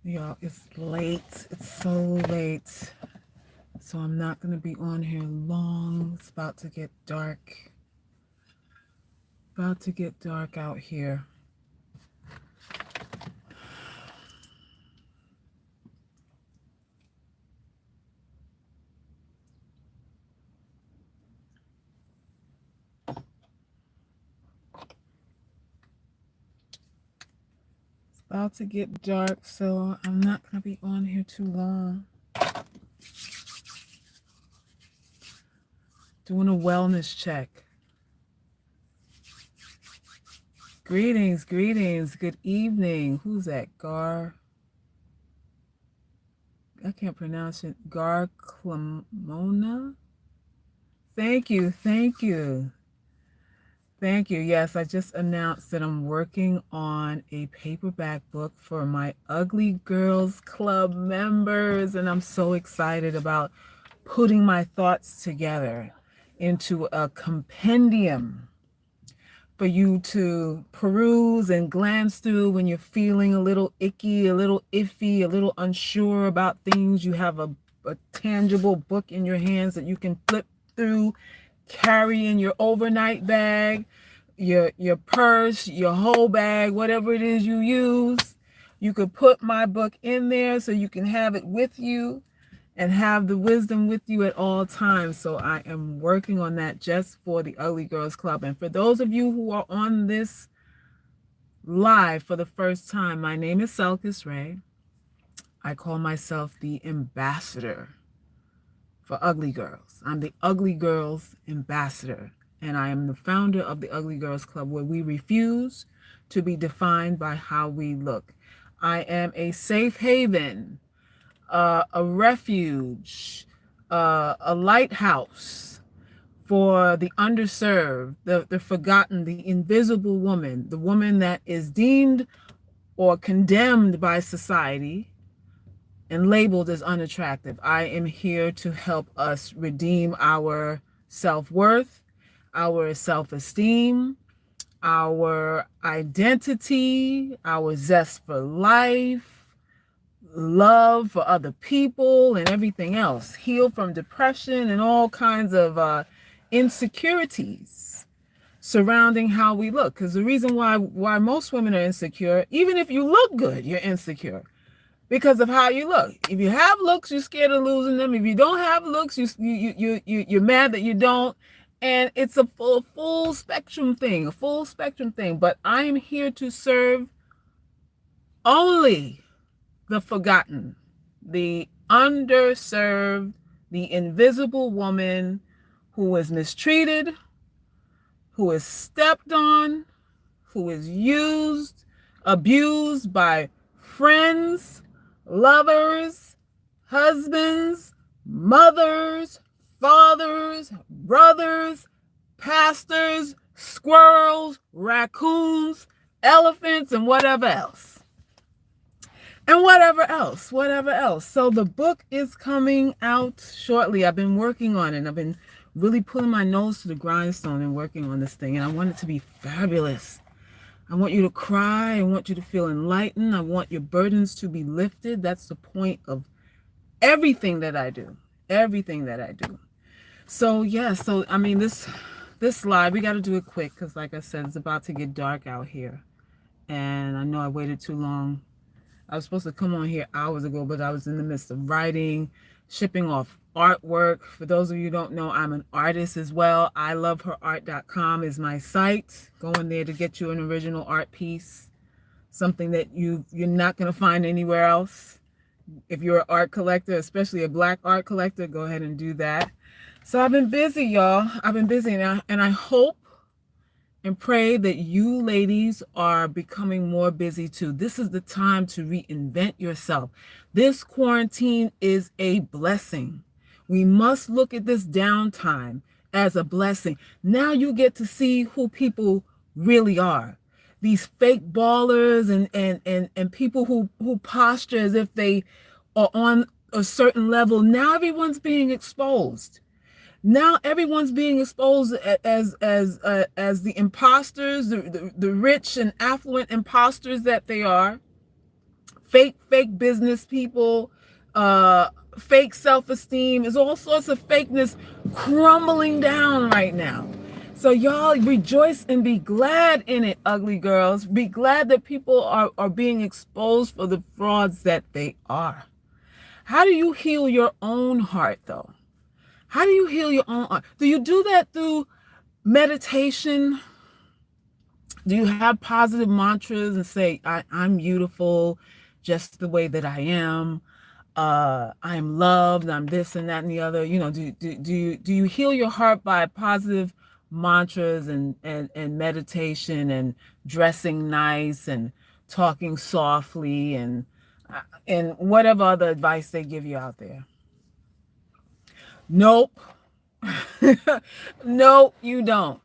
Y'all, it's late. It's so late. So I'm not going to be on here long. It's about to get dark. About to get dark out here. It's about to get dark, so I'm not going to be on here too long. Doing a wellness check. Greetings, greetings. Good evening. Who's that? I can't pronounce it. Clamona? Thank you, thank you. Thank you. Yes, I just announced that I'm working on a paperback book for my Ugly Girls Club members, and I'm so excited about putting my thoughts together into a compendium for you to peruse and glance through when you're feeling a little icky, a little iffy, a little unsure about things. You have a tangible book in your hands that you can flip through, carry in your overnight bag, your purse, your whole bag, whatever it is you use. You could put my book in there so you can have it with you and have the wisdom with you at all times. So I am working on that just for the Ugly Girls Club. And for those of you who are on this live for the first time, my name is Selkis Ray. I call myself the ambassador for Ugly Girls. I'm the Ugly Girls ambassador, and I am the founder of the Ugly Girls Club, where we refuse to be defined by how we look. I am a safe haven, a refuge, a lighthouse for the underserved, the forgotten, the invisible woman, the woman that is deemed or condemned by society and labeled as unattractive. I am here to help us redeem our self-worth, our self-esteem, our identity, our zest for life, love for other people, and everything else. Heal from depression and all kinds of insecurities surrounding how we look. Because the reason why most women are insecure, even if you look good, you're insecure because of how you look. If you have looks, you're scared of losing them. If you don't have looks, you're mad that you don't. And it's a full spectrum thing, But I am here to serve only the forgotten, the underserved, the invisible woman who is mistreated, who is stepped on, who is used, abused by friends, lovers, husbands, mothers, fathers, brothers, pastors, squirrels, raccoons, elephants, and whatever else. So the book is coming out shortly. I've been working on it. I've been really pulling my nose to the grindstone and working on this thing. And I want it to be fabulous. I want you to cry. I want you to feel enlightened. I want your burdens to be lifted. That's the point of everything that I do. So yeah, I mean, this live, we got to do it quick because like I said, it's about to get dark out here. And I know I waited too long. I was supposed to come on here hours ago, but I was in the midst of writing, shipping off artwork. For those of you who don't know, I'm an artist as well. iloveherart.com is my site. Go in there to get you an original art piece, something that you're not going to find anywhere else. If you're an art collector, especially a Black art collector, go ahead and do that. So I've been busy, y'all. I've been busy, and I hope and pray that you ladies are becoming more busy too. This is the time to reinvent yourself. This quarantine is a blessing. We must look at this downtime as a blessing. Now you get to see who people really are. These fake ballers and people who posture as if they are on a certain level. Now everyone's being exposed. Now everyone's being exposed as the imposters, the rich and affluent imposters that they are, fake business people, fake self-esteem. There's all sorts of fakeness crumbling down right now. So y'all rejoice and be glad in it, ugly girls. Be glad that people are being exposed for the frauds that they are. How do you heal your own heart, though? How do you heal your own heart? Do you do that through meditation? Do you have positive mantras and say, I'm beautiful just the way that I am? I'm loved, I'm this and that and the other. You know, do you heal your heart by positive mantras and meditation and dressing nice and talking softly and whatever other advice they give you out there? Nope. No, you don't.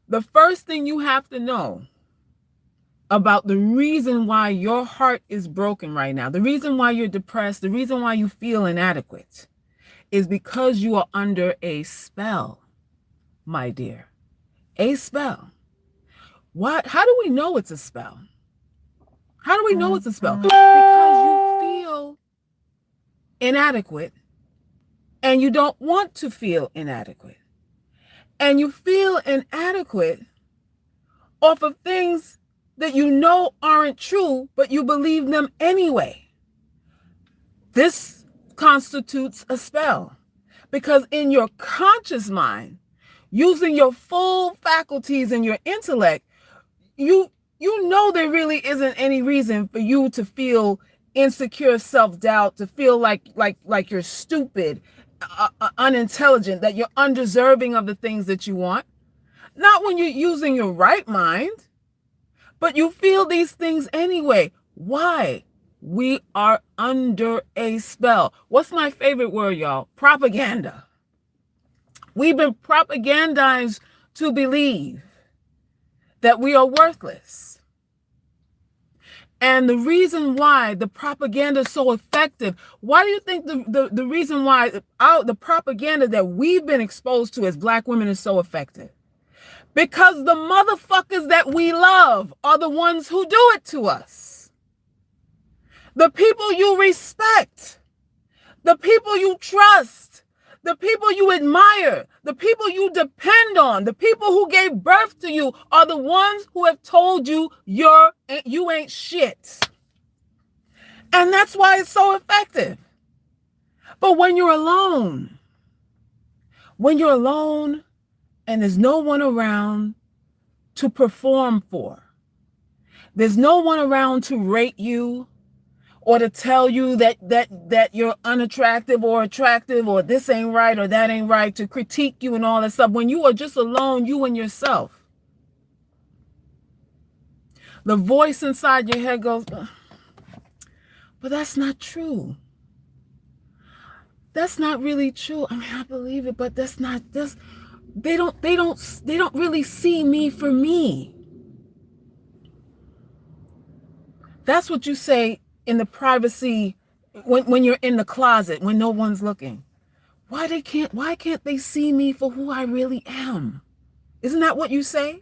The first thing you have to know about the reason why your heart is broken right now, the reason why you're depressed, the reason why you feel inadequate, is because you are under a spell, my dear. A spell. How do we know it's a spell? How do we know it's a spell? Because you feel inadequate and you don't want to feel inadequate. And you feel inadequate off of things that you know aren't true, but you believe them anyway. This constitutes a spell because in your conscious mind, using your full faculties and your intellect, you know there really isn't any reason for you to feel insecure, self-doubt, to feel like you're stupid, unintelligent, that you're undeserving of the things that you want. Not when you're using your right mind, but you feel these things anyway. Why? We are under a spell. What's my favorite word, y'all? Propaganda. We've been propagandized to believe that we are worthless. And the reason why the propaganda is so effective, why do you think the reason why the propaganda that we've been exposed to as Black women is so effective? Because the motherfuckers that we love are the ones who do it to us. The people you respect, the people you trust, the people you admire, the people you depend on, the people who gave birth to you are the ones who have told you you ain't shit. And that's why it's so effective. But when you're alone and there's no one around to perform for, there's no one around to rate you, or to tell you that you're unattractive or attractive, or this ain't right or that ain't right, to critique you and all that stuff. When you are just alone, you and yourself, the voice inside your head goes, but that's not true. That's not really true. I mean, I believe it, but that's not this. They don't really see me for me. That's what you say in the privacy, when you're in the closet, when no one's looking. Why can't they see me for who I really am? Isn't that what you say?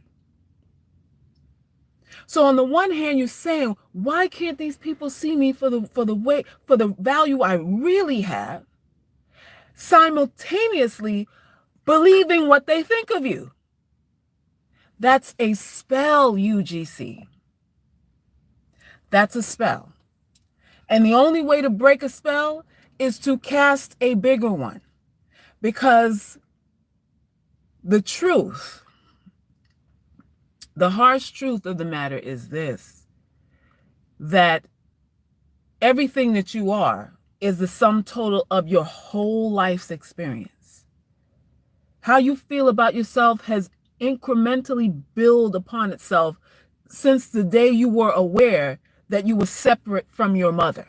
So on the one hand, you're saying, why can't these people see me for the value I really have? Simultaneously believing what they think of you. That's a spell, UGC. That's a spell. And the only way to break a spell is to cast a bigger one. Because the truth, the harsh truth of the matter is this, that everything that you are is the sum total of your whole life's experience. How you feel about yourself has incrementally built upon itself since the day you were aware that you were separate from your mother.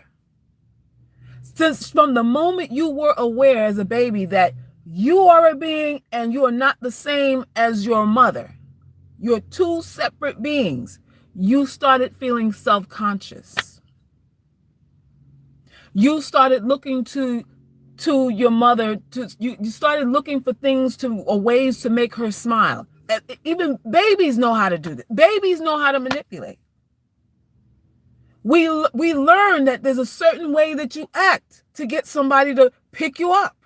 Since from the moment you were aware as a baby that you are a being and you are not the same as your mother, you're two separate beings, you started feeling self-conscious. You started looking to your mother, you started looking for things or ways to make her smile. Even babies know how to do that. Babies know how to manipulate. We learn that there's a certain way that you act to get somebody to pick you up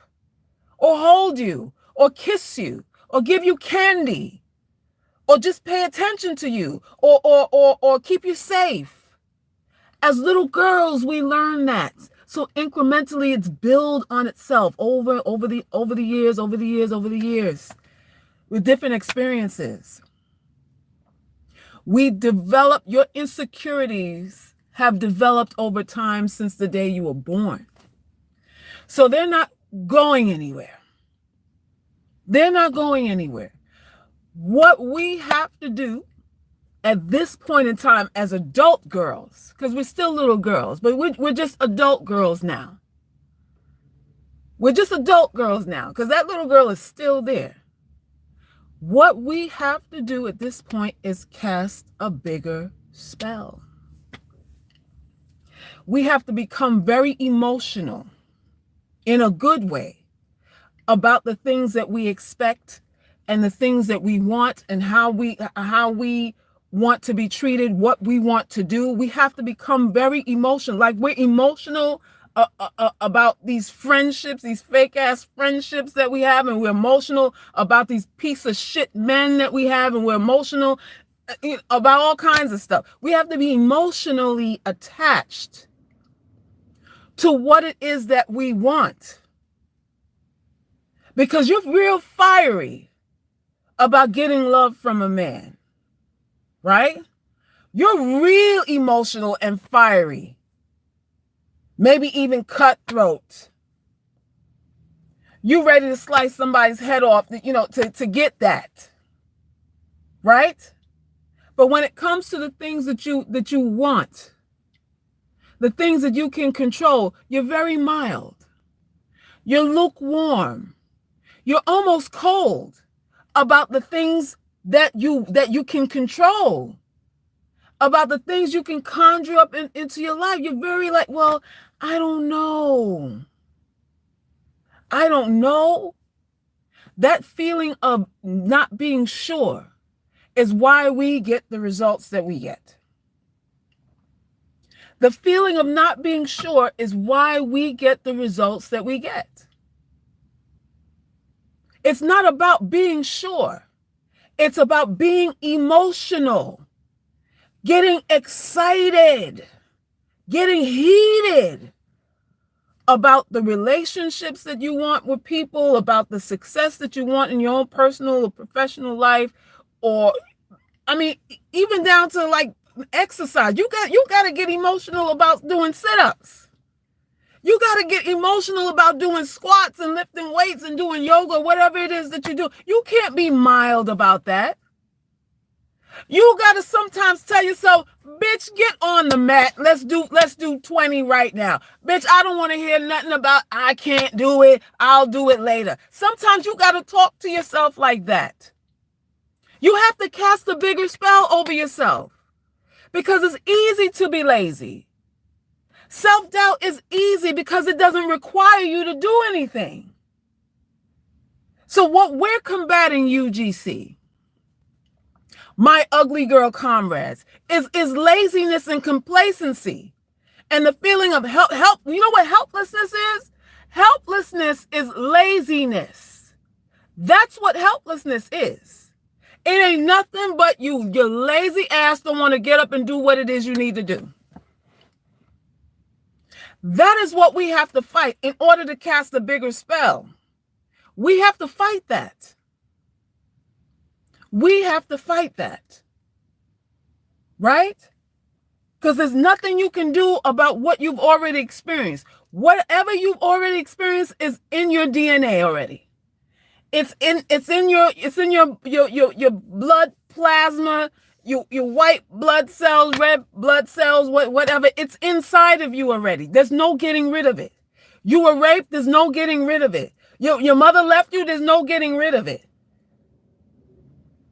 or hold you or kiss you or give you candy or just pay attention to you or keep you safe. As little girls, we learn that. So incrementally, it's built on itself over the years with different experiences. We develop, your insecurities have developed over time since the day you were born. So they're not going anywhere. They're not going anywhere. What we have to do at this point in time as adult girls, because we're still little girls, but we're just adult girls now. We're just adult girls now, because that little girl is still there. What we have to do at this point is cast a bigger spell. We have to become very emotional in a good way about the things that we expect and the things that we want and how we want to be treated, what we want to do. We have to become very emotional. Like we're emotional about these friendships, these fake ass friendships that we have, and we're emotional about these piece of shit men that we have, and we're emotional about all kinds of stuff. We have to be emotionally attached to what it is that we want, because you're real fiery about getting love from a man, right? You're real emotional and fiery, maybe even cutthroat. You ready to slice somebody's head off, to get that, right? But when it comes to the things that you want, the things that you can control, you're very mild. You're lukewarm. You're almost cold about the things that you can control, about the things you can conjure up into your life. You're very like, well, I don't know. I don't know. That feeling of not being sure is why we get the results that we get. The feeling of not being sure is why we get the results that we get. It's not about being sure. It's about being emotional, getting excited, getting heated about the relationships that you want with people, about the success that you want in your own personal or professional life, or, even down to like exercise. You got to get emotional about doing sit-ups. You got to get emotional about doing squats and lifting weights and doing yoga, whatever it is that you do. You can't be mild about that. You got to sometimes tell yourself, bitch, get on the mat. Let's do 20 right now. Bitch, I don't want to hear nothing about I can't do it. I'll do it later. Sometimes you got to talk to yourself like that. You have to cast a bigger spell over yourself, because it's easy to be lazy. Self-doubt is easy because it doesn't require you to do anything. So what we're combating, UGC, my ugly girl comrades, is laziness and complacency and the feeling of help. You know what helplessness is? Helplessness is laziness. That's what helplessness is. It ain't nothing but your lazy ass don't want to get up and do what it is you need to do. That is what we have to fight in order to cast a bigger spell. We have to fight that. We have to fight that. Right? Because there's nothing you can do about what you've already experienced. Whatever you've already experienced is in your DNA already. It's in your blood plasma, your white blood cells, red blood cells, whatever. It's inside of you already. There's no getting rid of it. You were raped, there's no getting rid of it. Your mother left you, there's no getting rid of it.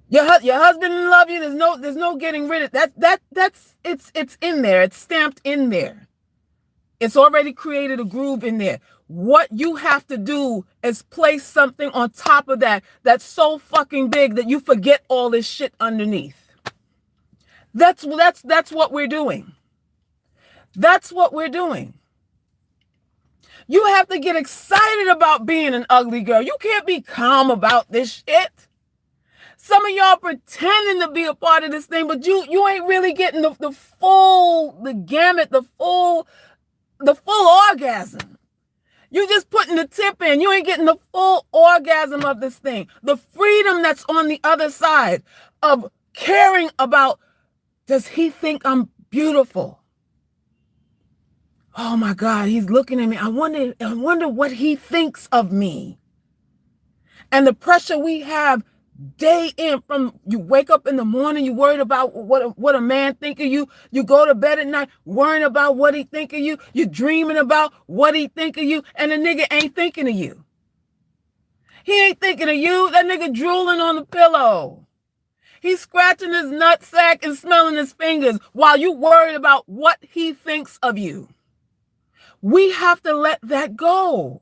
Your husband didn't love you, there's no getting rid of it. It's in there. It's stamped in there. It's already created a groove in there. What you have to do is place something on top of that that's so fucking big that you forget all this shit underneath. That's what we're doing. That's what we're doing. You have to get excited about being an ugly girl. You can't be calm about this shit. Some of y'all pretending to be a part of this thing, but you ain't really getting the full, the gamut, the full orgasm. You just putting the tip in. You ain't getting the full orgasm of this thing. The freedom that's on the other side of caring about, does he think I'm beautiful? Oh my God, he's looking at me. I wonder what he thinks of me. And the pressure we have day in, from you wake up in the morning, you worried about what a man think of you. You go to bed at night worrying about what he think of you. You dreaming about what he think of you, and the nigga ain't thinking of you. He ain't thinking of you. That nigga drooling on the pillow. He's scratching his nutsack and smelling his fingers while you worried about what he thinks of you. We have to let that go.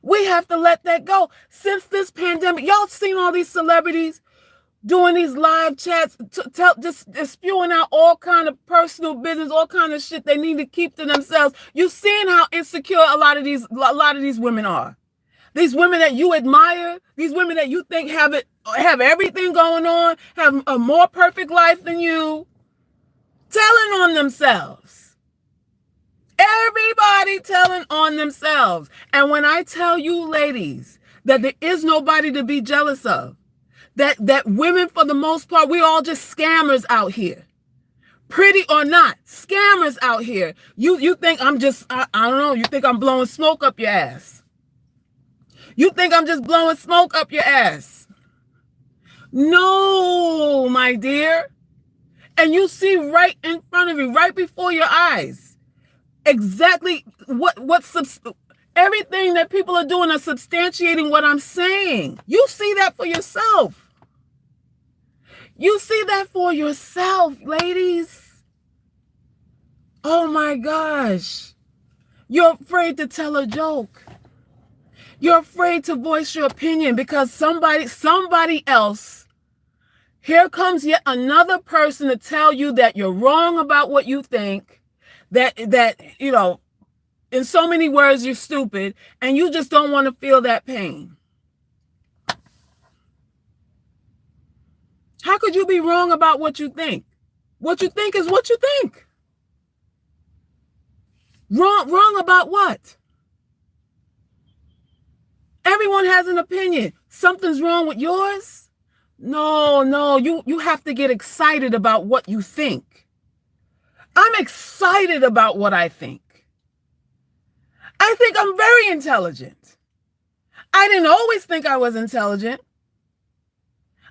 We have to let that go. Since this pandemic, y'all seen all these celebrities doing these live chats, just spewing out all kind of personal business, all kind of shit they need to keep to themselves. You seen how insecure a lot of these women are. These women that you admire, these women that you think have everything going on, have a more perfect life than you, telling on themselves. Everybody telling on themselves. And when I tell you, ladies, that there is nobody to be jealous of, that women, for the most part, we all just scammers out here. Pretty or not, scammers out here. You think I'm just, I don't know, you think I'm blowing smoke up your ass. You think I'm just blowing smoke up your ass. No, my dear. And you see right in front of you, right before your eyes, exactly everything that people are doing are substantiating what I'm saying. You see that for yourself. You see that for yourself, ladies. Oh my gosh. You're afraid to tell a joke. You're afraid to voice your opinion because somebody else, here comes yet another person to tell you that you're wrong about what you think, that you know, in so many words, you're stupid, and you just don't want to feel that pain. How could you be wrong about what you think? What you think is what you think. Wrong about what? Everyone has an opinion. Something's wrong with yours? No, you have to get excited about what you think. I'm excited about what I think. I think I'm very intelligent. I didn't always think I was intelligent.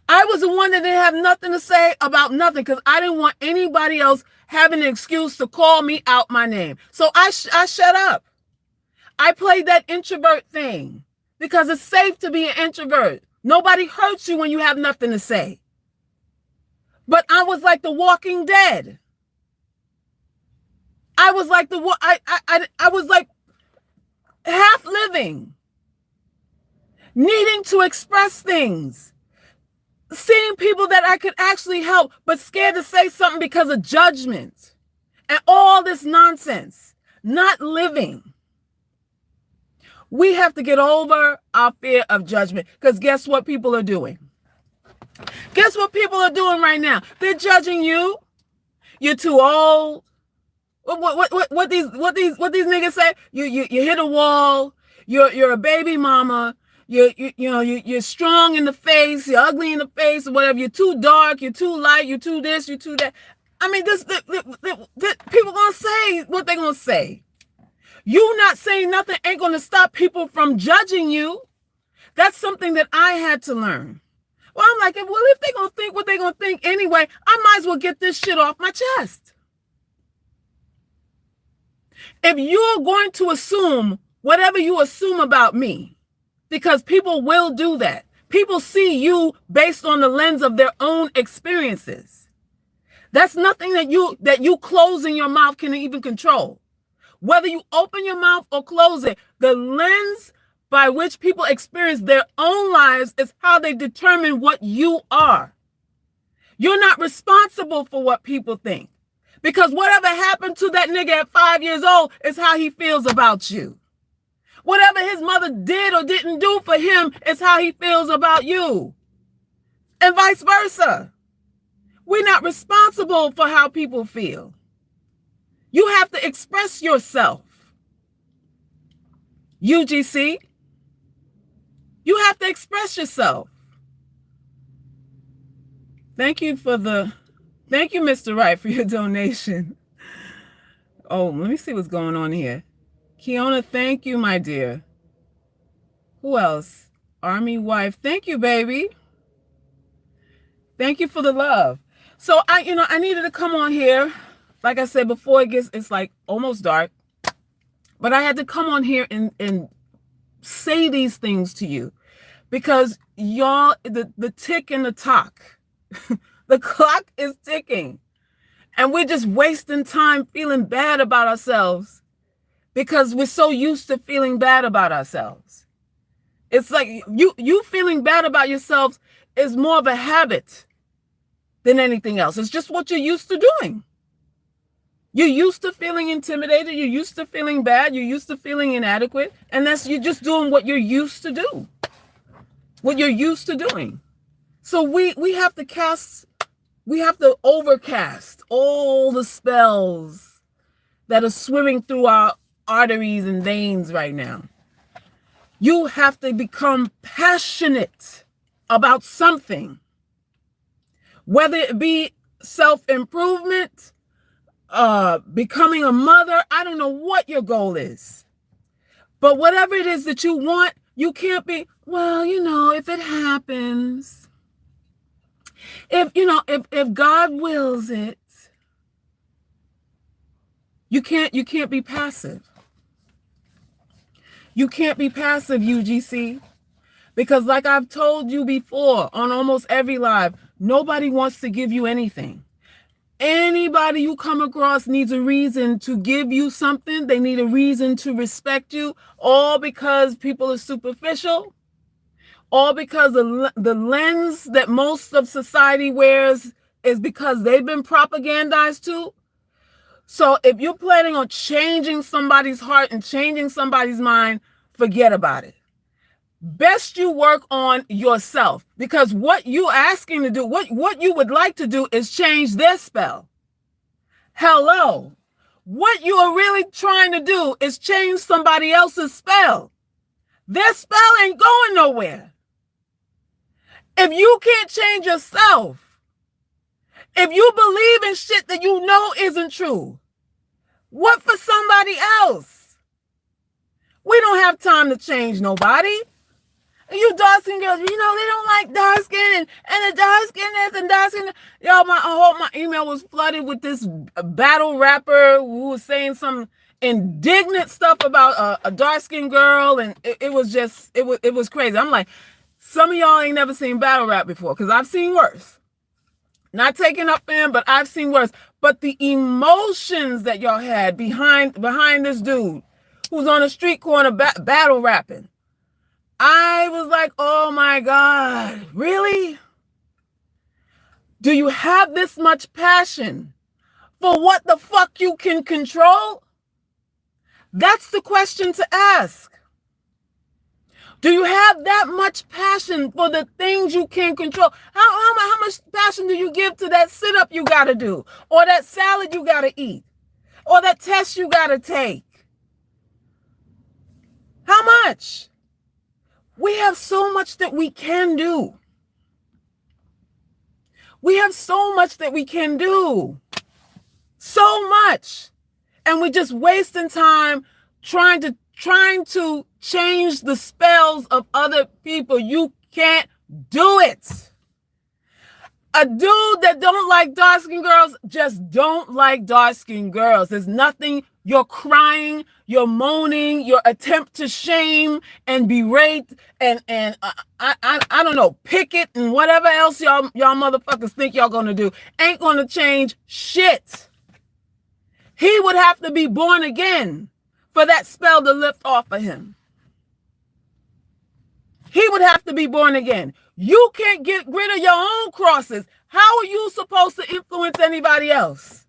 I was the one that didn't have nothing to say about nothing because I didn't want anybody else having an excuse to call me out my name. So I shut up. I played that introvert thing because it's safe to be an introvert. Nobody hurts you when you have nothing to say. But I was like the Walking Dead. I was like I was like half living, needing to express things, seeing people that I could actually help, but scared to say something because of judgment and all this nonsense, not living. We have to get over our fear of judgment because guess what people are doing? Guess what people are doing right now? They're judging you. You're too old. What these niggas say? You hit a wall. You're a baby mama. You're strong in the face. You're ugly in the face or whatever. You're too dark. You're too light. You're too this. You're too that. I mean, this people gonna say what they gonna say. You not saying nothing ain't gonna stop people from judging you. That's something that I had to learn. Well, I'm like, well, if they gonna think what they gonna think anyway, I might as well get this shit off my chest. If you're going to assume whatever you assume about me, because people will do that. People see you based on the lens of their own experiences. That's nothing that you closing your mouth can even control. Whether you open your mouth or close it, the lens by which people experience their own lives is how they determine what you are. You're not responsible for what people think. Because whatever happened to that nigga at 5 years old is how he feels about you. Whatever his mother did or didn't do for him is how he feels about you. And vice versa. We're not responsible for how people feel. You have to express yourself. UGC, you have to express yourself. Thank you, Mr. Wright, for your donation. Oh, let me see what's going on here. Kiona, thank you, my dear. Who else? Army wife, thank you, baby. Thank you for the love. So I needed to come on here. Like I said, before it's like almost dark. But I had to come on here and say these things to you. Because y'all, the tick and the tock, the clock is ticking. And we're just wasting time feeling bad about ourselves because we're so used to feeling bad about ourselves. It's like you feeling bad about yourselves is more of a habit than anything else. It's just what you're used to doing. You're used to feeling intimidated. You're used to feeling bad. You're used to feeling inadequate. And you're just doing what you're used to do. What you're used to doing. So we have to overcast all the spells that are swimming through our arteries and veins right now. You have to become passionate about something, whether it be self-improvement, becoming a mother. I don't know what your goal is, but whatever it is that you want, you can't be, well, if it happens, if God wills it, you can't be passive. You can't be passive, UGC, because like I've told you before on almost every live, nobody wants to give you anything. Anybody you come across needs a reason to give you something. They need a reason to respect you, all because people are superficial, all because the lens that most of society wears is because they've been propagandized to. So if you're planning on changing somebody's heart and changing somebody's mind, forget about it. Best you work on yourself, because what you asking to do, what you would like to do is change their spell. Hello. What you are really trying to do is change somebody else's spell. Their spell ain't going nowhere. If you can't change yourself, if you believe in shit that you know isn't true, what for somebody else? We don't have time to change nobody. You dark skin girls, they don't like dark skin and the dark skin this and dark skin. Y'all, my email was flooded with this battle rapper who was saying some indignant stuff about a dark skin girl, and it was crazy. I'm like, some of y'all ain't never seen battle rap before, because I've seen worse. Not taking up for him, but I've seen worse. But the emotions that y'all had behind this dude who's on a street corner battle rapping, I was like, oh my God, really? Do you have this much passion for what the fuck you can control? That's the question to ask. Do you have that much passion for the things you can control? How much passion do you give to that sit-up you got to do, or that salad you got to eat, or that test you got to take? How much? We have so much that we can do. We have so much that we can do. So much. And we're just wasting time trying to change the spells of other people. You can't do it. A dude that don't like dark-skinned girls just don't like dark-skinned girls. There's nothing. You're crying, you're moaning, your attempt to shame and berate and I don't know, picket and whatever else y'all motherfuckers think y'all gonna do ain't gonna change shit. He would have to be born again for that spell to lift off of him. He would have to be born again. You can't get rid of your own crosses. How are you supposed to influence anybody else?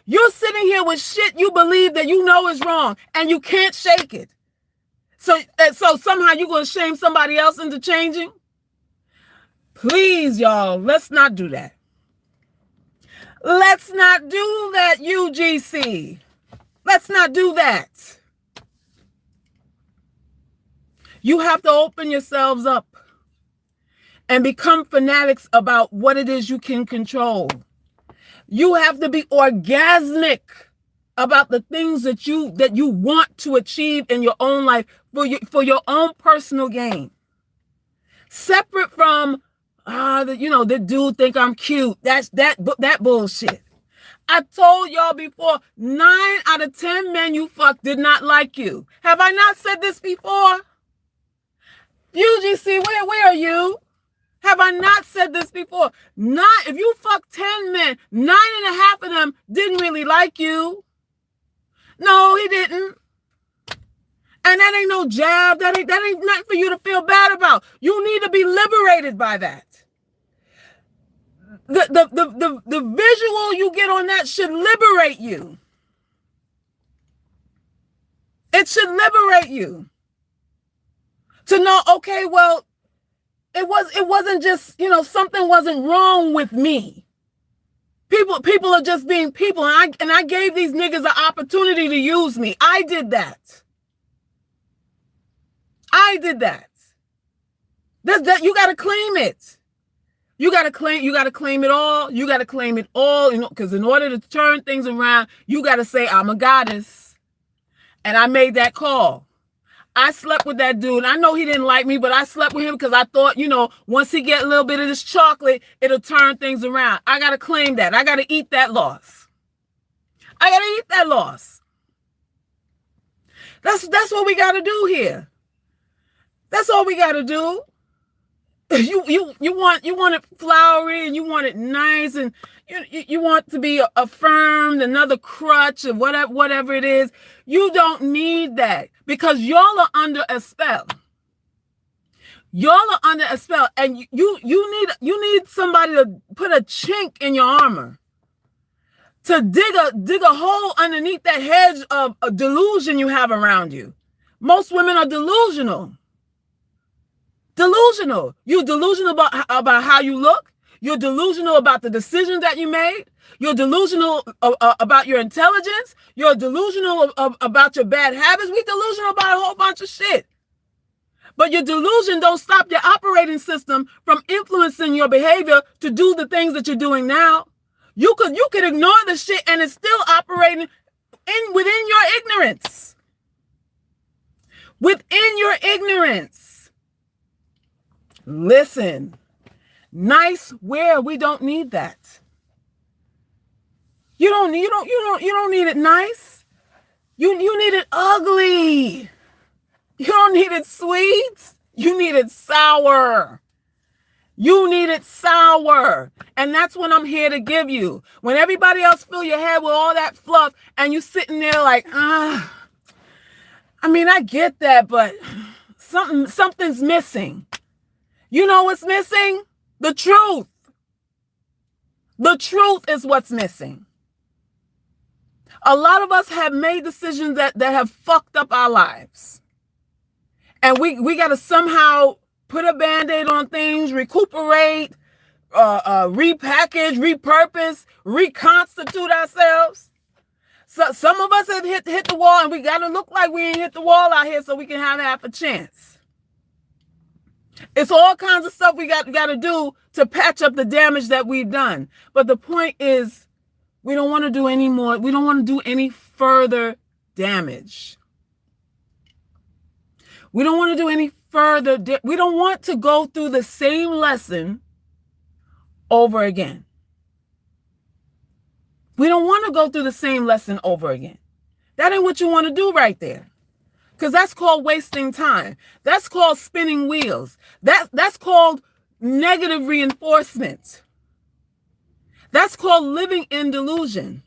You're sitting here with shit you believe that you know is wrong and you can't shake it. So somehow you're going to shame somebody else into changing? Please, y'all, let's not do that. Let's not do that, UGC. Let's not do that. You have to open yourselves up and become fanatics about what it is you can control. You have to be orgasmic about the things that you want to achieve in your own life for your own personal gain. Separate from the dude think I'm cute. That's that bullshit. I told y'all before, 9 out of 10 men you fuck did not like you. Have I not said this before? UGC, where are you? Have I not said this before? If you fuck 10 men, 9.5 of them didn't really like you. No, he didn't. And that ain't no jab. That ain't nothing for you to feel bad about. You need to be liberated by that. The visual you get on that should liberate you. It should liberate you. To know, okay, well, it wasn't just, something wasn't wrong with me. People are just being people, and I gave these niggas an opportunity to use me. I did that. That you gotta claim it. You gotta claim it all. You gotta claim it all, because in order to turn things around, you gotta say, I'm a goddess. And I made that call. I slept with that dude. I know he didn't like me, but I slept with him because I thought, once he get a little bit of this chocolate, it'll turn things around. I got to claim that. I got to eat that loss. That's what we got to do here. That's all we got to do. You want it flowery and you want it nice and you want to be affirmed, another crutch or whatever it is. You don't need that because y'all are under a spell. And you need somebody to put a chink in your armor, to dig a hole underneath that hedge of a delusion you have around you. Most women are delusional. You're delusional about how you look. You're delusional about the decisions that you made. You're delusional about your intelligence. You're delusional about your bad habits. We're delusional about a whole bunch of shit. But your delusion don't stop your operating system from influencing your behavior to do the things that you're doing now. You could ignore the shit and it's still operating within your ignorance. Within your ignorance. Listen, nice wear, we don't need that. You don't need it nice. You need it ugly. You don't need it sweet. You need it sour. And that's what I'm here to give you. When everybody else fill your head with all that fluff and you sitting there like, I get that, but something's missing. You know what's missing? The truth. The truth is what's missing. A lot of us have made decisions that have fucked up our lives. And we got to somehow put a Band-Aid on things, recuperate, repackage, repurpose, reconstitute ourselves. So some of us have hit the wall and we got to look like we ain't hit the wall out here so we can have half a chance. It's all kinds of stuff we got to do to patch up the damage that we've done. But the point is, we don't want to do any more. We don't want to do any further damage. We don't want to do any further. We don't want to go through the same lesson over again. We don't want to go through the same lesson over again. That ain't what you want to do right there. Because that's called wasting time. That's called spinning wheels. That's called negative reinforcement. That's called living in delusion.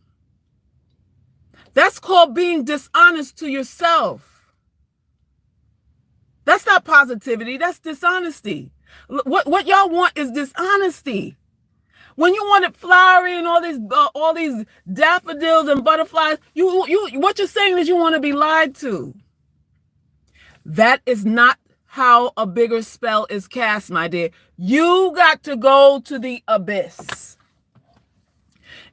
That's called being dishonest to yourself. That's not positivity. That's dishonesty. What y'all want is dishonesty. When you wanted flowery and all these daffodils and butterflies, what you're saying is you want to be lied to. That is not how a bigger spell is cast, my dear. You got to go to the abyss.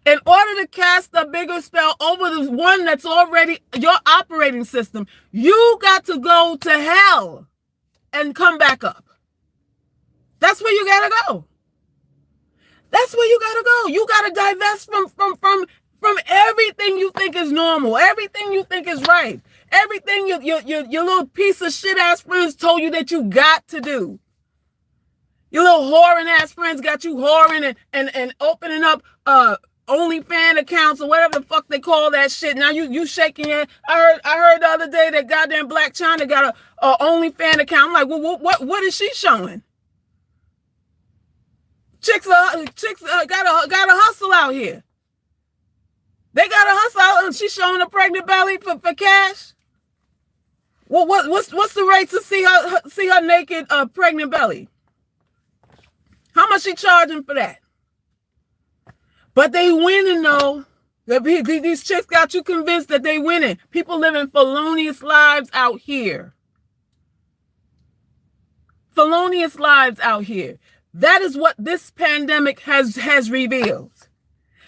In order to cast a bigger spell over the one that's already your operating system, you got to go to hell and come back up. That's where you gotta go. That's where you gotta go. You gotta divest from everything you think is normal, everything you think is right, everything your little piece of shit ass friends told you that you got to do. Your little whoring ass friends got you whoring and opening up OnlyFans accounts or whatever the fuck they call that shit. Now you shaking your head. I heard the other day that goddamn Black China got a OnlyFans account. I'm like, well, what is she showing? Chicks got a hustle out here. They got a hustle out, and she's showing a pregnant belly for cash. Well, what's the rate to see her naked pregnant belly? How much she charging for that? But they winning though. These chicks got you convinced that they winning. People living felonious lives out here. Felonious lives out here. That is what this pandemic has revealed.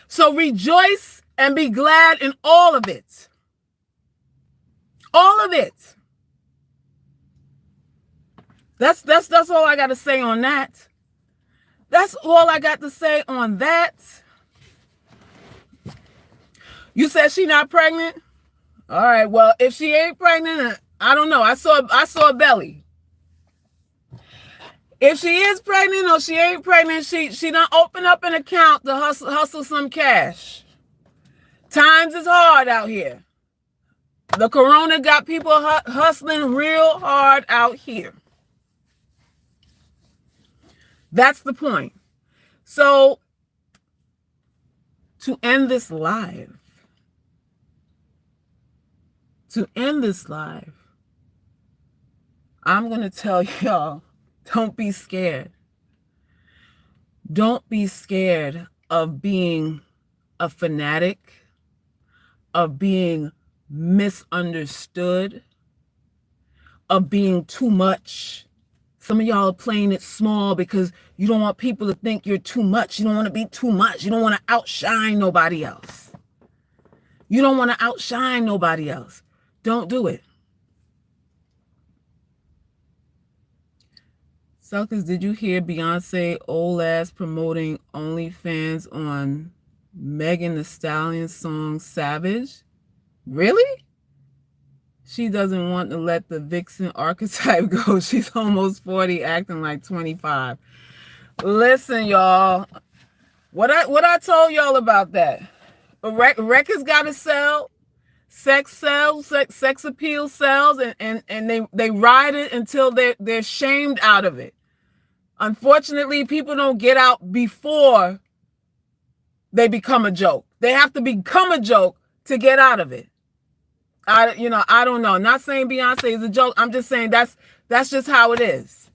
So rejoice and be glad in all of it. All of it. That's all I got to say on that. That's all I got to say on that. You said she not pregnant? All right, well, if she ain't pregnant, I don't know. I saw a belly. If she is pregnant or she ain't pregnant, she done open up an account to hustle some cash. Times is hard out here. The corona got people hustling real hard out here. That's the point. So, to end this live, I'm going to tell y'all, don't be scared. Don't be scared of being a fanatic, of being misunderstood, of being too much. Some of y'all are playing it small because you don't want people to think you're too much. You don't want to be too much. You don't want to outshine nobody else. You don't want to outshine nobody else. Don't do it. Suckers, did you hear Beyonce old ass promoting OnlyFans on Megan Thee Stallion's song Savage? Really? She doesn't want to let the vixen archetype go. She's almost 40, acting like 25. Listen, y'all. What I told y'all about that? Records gotta sell. Sex sells, sex appeal sells, and they ride it until they're shamed out of it. Unfortunately, people don't get out before they become a joke. They have to become a joke to get out of it. I don't know. I'm not saying Beyonce is a joke. I'm just saying that's just how it is.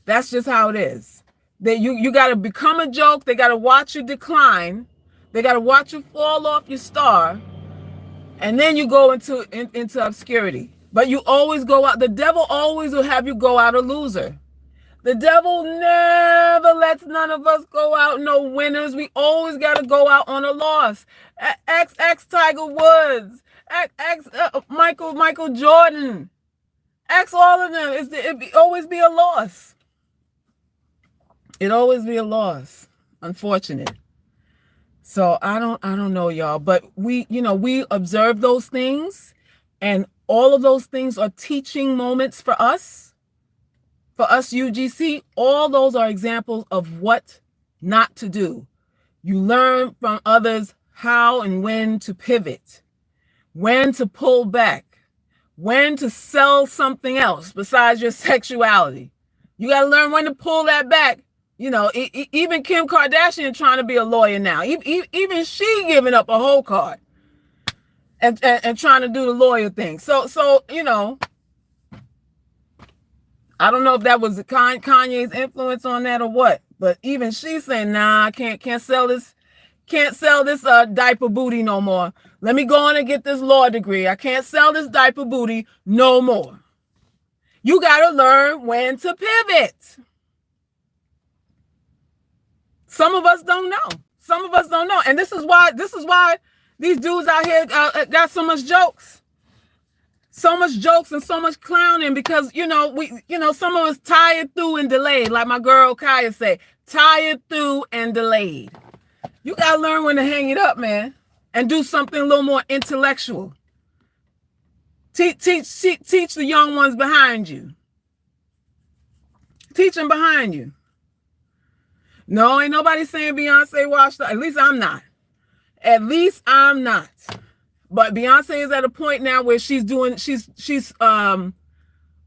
That's just how it is. That you got to become a joke. They got to watch you decline. They got to watch you fall off your star. And then you go into obscurity. But you always go out. The devil always will have you go out a loser. The devil never lets none of us go out no winners. We always got to go out on a loss. X Tiger Woods. X Michael Jordan. X all of them. It always be a loss. It always be a loss. Unfortunate. So I don't know, y'all, but we observe those things, and all of those things are teaching moments for us UGC. All those are examples of what not to do. You learn from others how and when to pivot, when to pull back, when to sell something else besides your sexuality. You got to learn when to pull that back. Even Kim Kardashian trying to be a lawyer now. Even she giving up a whole card and trying to do the lawyer thing. So I don't know if that was Kanye's influence on that or what. But even she's saying, nah, I can't sell this. Can't sell this diaper booty no more. Let me go on and get this law degree. I can't sell this diaper booty no more. You got to learn when to pivot. Some of us don't know. Some of us don't know. And this is why these dudes out here got so much jokes. So much jokes and so much clowning because, some of us tired through and delayed. Like my girl Kaya say, tired through and delayed. You got to learn when to hang it up, man, and do something a little more intellectual. Teach the young ones behind you. Teach them behind you. No, ain't nobody saying Beyonce washed up. At least I'm not. At least I'm not. But Beyonce is at a point now where she's doing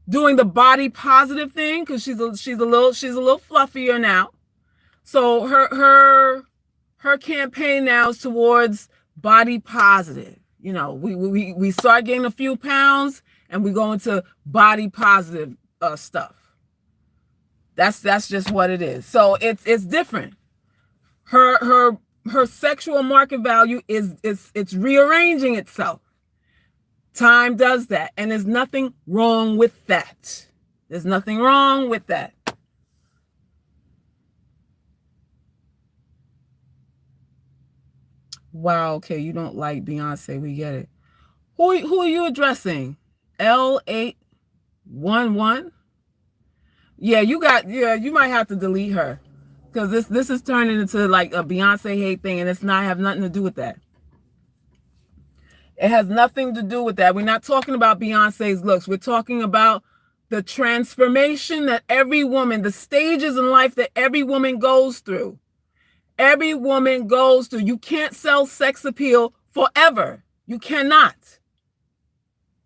the body positive thing because she's a little fluffier now. So her campaign now is towards body positive. We start getting a few pounds and we go into body positive stuff. That's just what it is. So it's different. Her sexual market value it's rearranging itself. Time does that, and there's nothing wrong with that. There's nothing wrong with that. Wow, okay, you don't like Beyonce, we get it. Who are you addressing? L811? Yeah, you might have to delete her. Because this is turning into like a Beyonce hate thing, and it's not have nothing to do with that. It has nothing to do with that. We're not talking about Beyonce's looks. We're talking about the transformation that every woman, the stages in life that every woman goes through. Every woman goes through. You can't sell sex appeal forever. You cannot.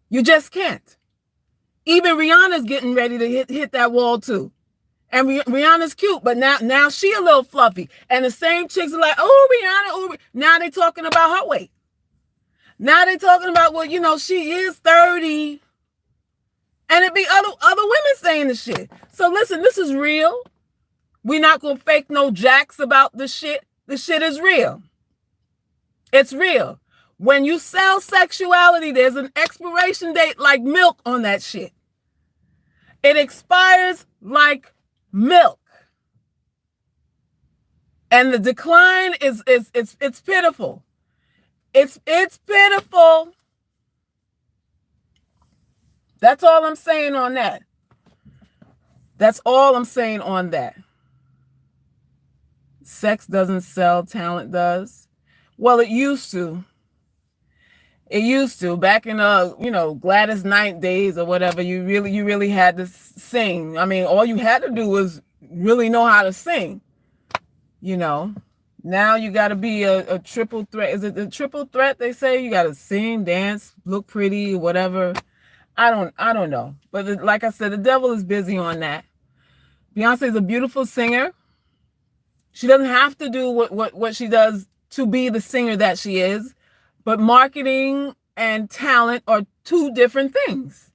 You just can't. Even Rihanna's getting ready to hit that wall too. And Rihanna's cute, but now she a little fluffy. And the same chicks are like, oh, Rihanna, oh. Now they talking about her weight. Now they talking about, well, she is 30. And it be other women saying the shit. So listen, this is real. We're not going to fake no jacks about the shit. The shit is real. It's real. When you sell sexuality, there's an expiration date like milk on that shit. It expires like milk. And the decline is pitiful. It's pitiful. That's all I'm saying on that. That's all I'm saying on that. Sex doesn't sell, talent does. Well, it used to. It used to. Back in Gladys Knight days or whatever, you really had to sing. I mean, all you had to do was really know how to sing. Now you got to be a triple threat. Is it a triple threat? They say you got to sing, dance, look pretty, whatever. I don't know. But like I said, the devil is busy on that. Beyonce is a beautiful singer. She doesn't have to do what she does to be the singer that she is. But marketing and talent are two different things.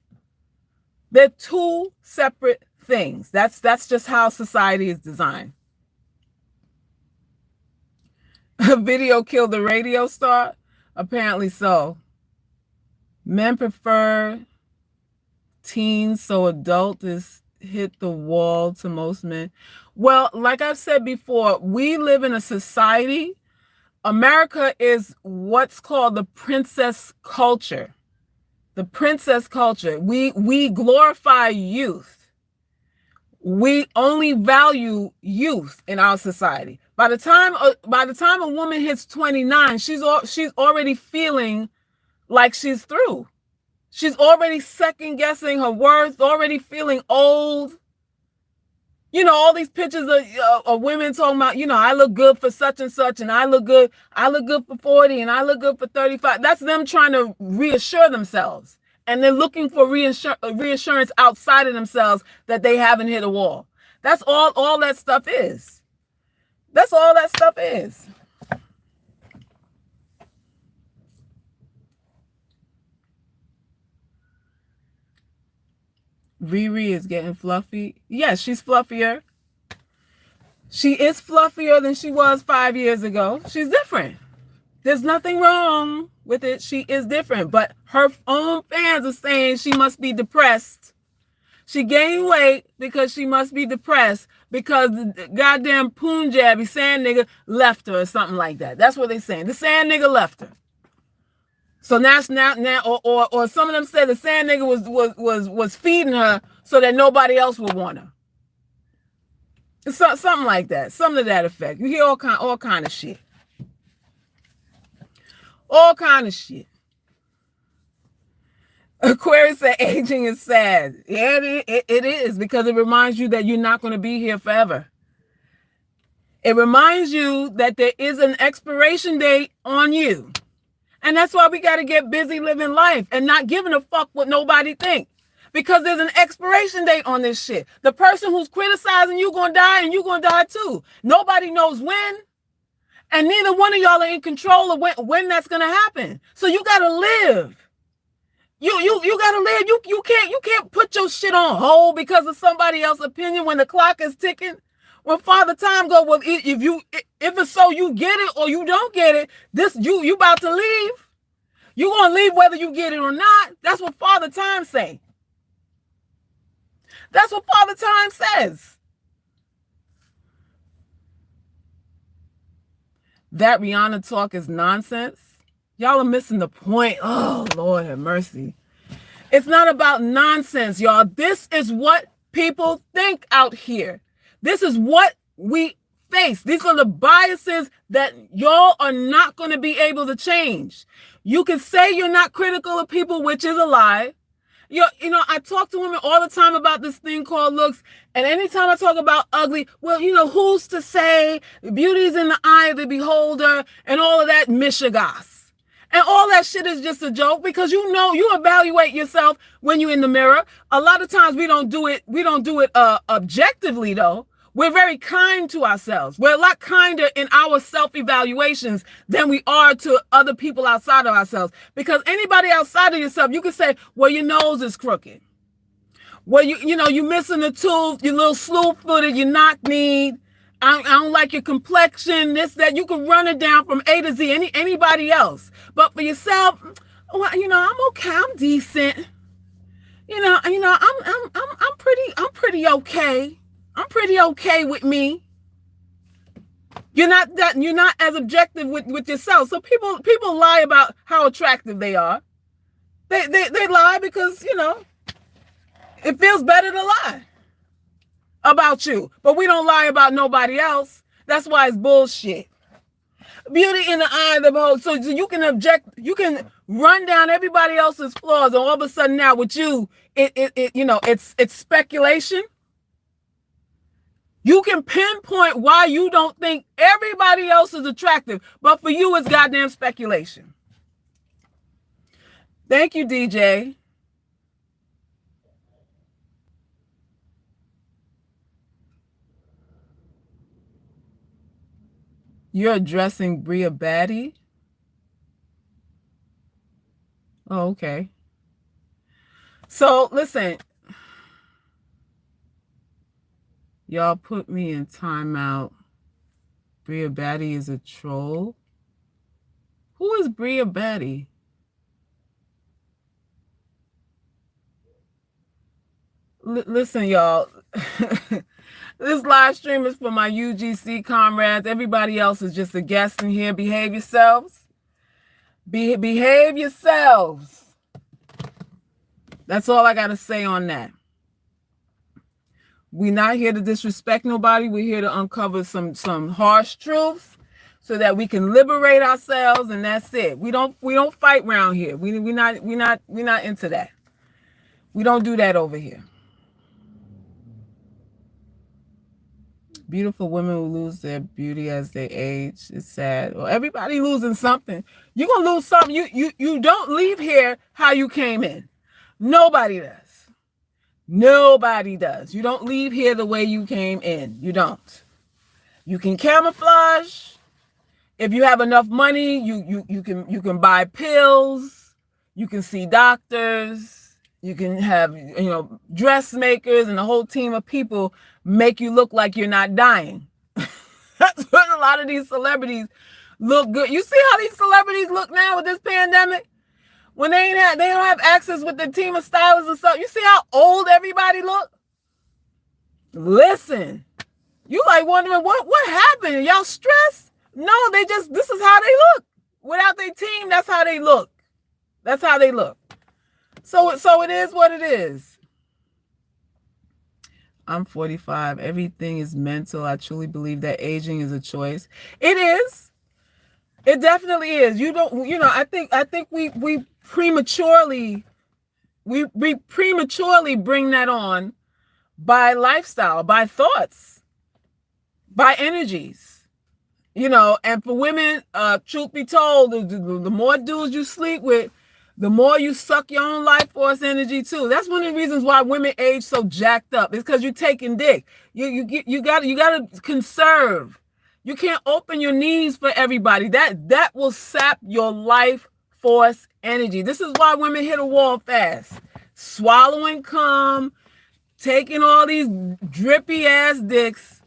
They're two separate things. That's just how society is designed. A video killed the radio star? Apparently so. Men prefer teens, so adult is hit the wall to most men. Well, like I've said before, we live in a society. America is what's called the princess culture. The princess culture. We glorify youth. We only value youth in our society. By the time a woman hits 29, she's already feeling like she's through. She's already second guessing her worth, already feeling old. All these pictures of women talking about, I look good for such and such, and I look good for 40, and I look good for 35. That's them trying to reassure themselves. And they're looking for reassurance outside of themselves that they haven't hit a wall. That's all that stuff is. That's all that stuff is. Riri is getting fluffy. Yes, she's fluffier. She is fluffier than she was 5 years ago. She's different. There's nothing wrong with it. She is different. But her own fans are saying she must be depressed. She gained weight because she must be depressed because the goddamn Punjabi sand nigga left her or something like that. That's what they're saying. The sand nigga left her. So now, or some of them said the sand nigga was feeding her so that nobody else would want her. Something like that. Something to that effect. You hear all kind of shit. All kind of shit. Aquarius said aging is sad. Yeah, it is, because it reminds you that you're not going to be here forever. It reminds you that there is an expiration date on you. And that's why we got to get busy living life and not giving a fuck what nobody thinks. Because there's an expiration date on this shit. The person who's criticizing you going to die, and you're going to die too. Nobody knows when. And neither one of y'all are in control of when that's going to happen. So you got to live. You got to live. You can't put your shit on hold because of somebody else's opinion when the clock is ticking. When Father Time go, well, if it's so you get it or you don't get it, you about to leave. You gonna leave whether you get it or not. That's what Father Time say. That's what Father Time says. That Rihanna talk is nonsense. Y'all are missing the point. Oh, Lord have mercy. It's not about nonsense, y'all. This is what people think out here. This is what we face. These are the biases that y'all are not going to be able to change. You can say you're not critical of people, which is a lie. You know, I talk to women all the time about this thing called looks. And anytime I talk about ugly, well, you know, who's to say beauty's in the eye of the beholder and all of that mishigas. And all that shit is just a joke, because you know, you evaluate yourself when you're in the mirror. A lot of times we don't do it objectively though. We're very kind to ourselves. We're a lot kinder in our self-evaluations than we are to other people outside of ourselves. Because anybody outside of yourself, you can say, well, your nose is crooked. Well, you know, you're missing a tooth, you're a little slew-footed, you're knock-kneed. I don't like your complexion, this, that. You can run it down from A to Z, anybody else. But for yourself, well, you know, I'm okay, I'm decent. You know, I'm pretty okay. I'm pretty okay with me. You're not as objective with yourself. So people lie about how attractive they are. They lie because, you know, it feels better to lie about you. But we don't lie about nobody else. That's why it's bullshit. Beauty in the eye of the beholder. So you can run down everybody else's flaws, and all of a sudden now with you, it's speculation. You can pinpoint why you don't think everybody else is attractive, but for you, it's goddamn speculation. Thank you, DJ. You're addressing Bria Batty? Oh, okay. So, listen. Y'all put me in timeout. Bria Batty is a troll? Who is Bria Batty? Listen, y'all. This live stream is for my UGC comrades. Everybody else is just a guest in here. Behave yourselves. Behave yourselves. That's all I got to say on that. We're not here to disrespect nobody. We're here to uncover some harsh truths so that we can liberate ourselves, and that's it. We don't fight around here. We're not into that. We don't do that over here. Beautiful women will lose their beauty as they age. It's sad. Well, everybody losing something. You're gonna lose something. You don't leave here how you came in. Nobody does. Nobody does. You don't leave here the way you came in. You don't. You can camouflage. If you have enough money, you can buy pills. You can see doctors. You can have, you know, dressmakers and a whole team of people make you look like you're not dying. That's what a lot of these celebrities look good. You see how these celebrities look now with this pandemic? When they don't have access with the team of stylists and stuff. You see how old everybody look? Listen, you like wondering what happened? Y'all stressed? No, this is how they look. Without their team, that's how they look. That's how they look. So it is what it is. I'm 45. Everything is mental. I truly believe that aging is a choice. It is. It definitely is. I think we prematurely bring that on by lifestyle, by thoughts, by energies. And for women, truth be told, the more dudes you sleep with, the more you suck your own life force energy too. That's one of the reasons why women age so jacked up. It's because you're taking dick. You gotta conserve. You can't open your knees for everybody. That will sap your life force energy. This is why women hit a wall fast. Swallowing cum, taking all these drippy ass dicks.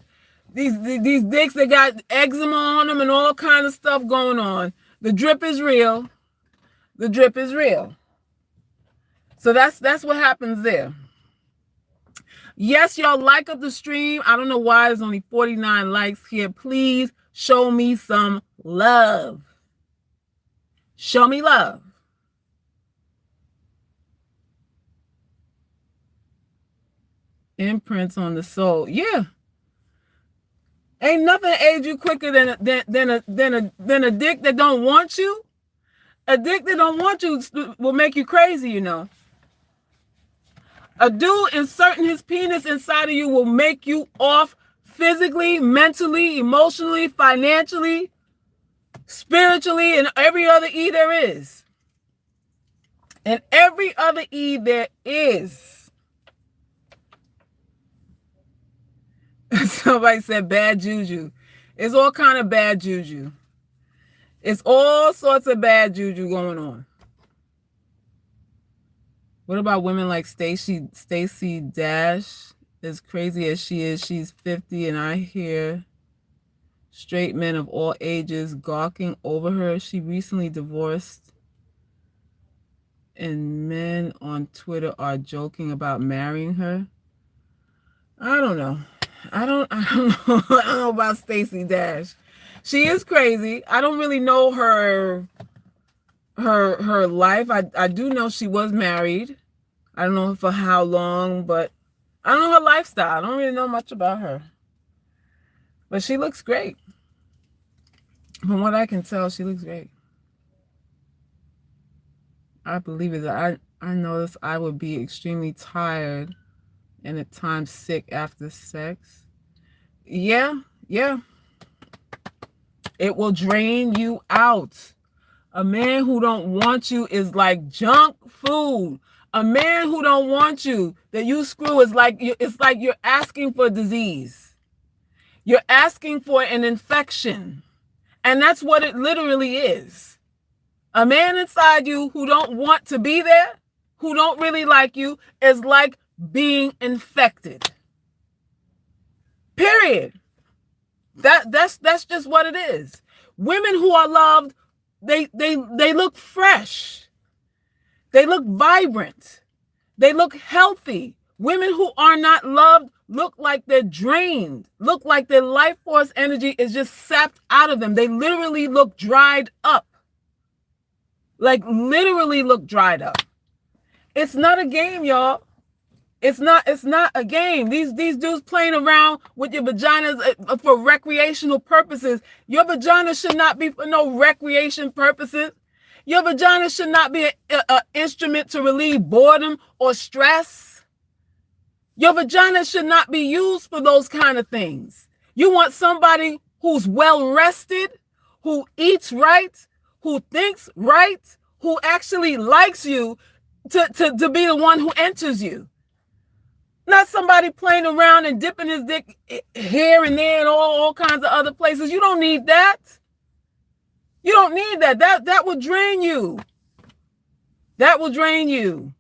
These dicks that got eczema on them and all kind of stuff going on. The drip is real. The drip is real. So that's what happens there. Yes, y'all like up the stream. I don't know why there's only 49 likes here. Please show me some love. Show me love. Imprints on the soul. Yeah. Ain't nothing age you quicker than a dick that don't want you. A dick that don't want you will make you crazy, A dude inserting his penis inside of you will make you off physically, mentally, emotionally, financially, spiritually, and every other E there is. And every other E there is. Somebody said bad juju. It's all kind of bad juju. It's all sorts of bad juju going on. What about women like Stacey Dash? As crazy as she is, she's 50, and I hear straight men of all ages gawking over her. She recently divorced, and men on Twitter are joking about marrying her. I don't know. I don't know. I don't know about Stacey Dash. She is crazy. I don't really know her life. I do know she was married. I don't know for how long, but I don't know her lifestyle. I don't really know much about her. But she looks great. From what I can tell, she looks great. I believe it. I noticed I would be extremely tired and at times sick after sex. Yeah. It will drain you out. A man who don't want you is like junk food. A man who don't want you, that you screw, is like, it's like you're asking for disease. You're asking for an infection. And that's what it literally is. A man inside you who don't want to be there, who don't really like you, is like being infected. Period. That's just what it is. Women who are loved, they look fresh. They look vibrant. They look healthy. Women who are not loved look like they're drained, look like their life force energy is just sapped out of them. They literally look dried up. Like literally look dried up. It's not a game, y'all. It's not a game. These dudes playing around with your vaginas for recreational purposes. Your vagina should not be for no recreation purposes. Your vagina should not be an instrument to relieve boredom or stress. Your vagina should not be used for those kind of things. You want somebody who's well rested, who eats right, who thinks right, who actually likes you to be the one who enters you. Not somebody playing around and dipping his dick here and there and all kinds of other places. You don't need that. You don't need that. That will drain you. That will drain you.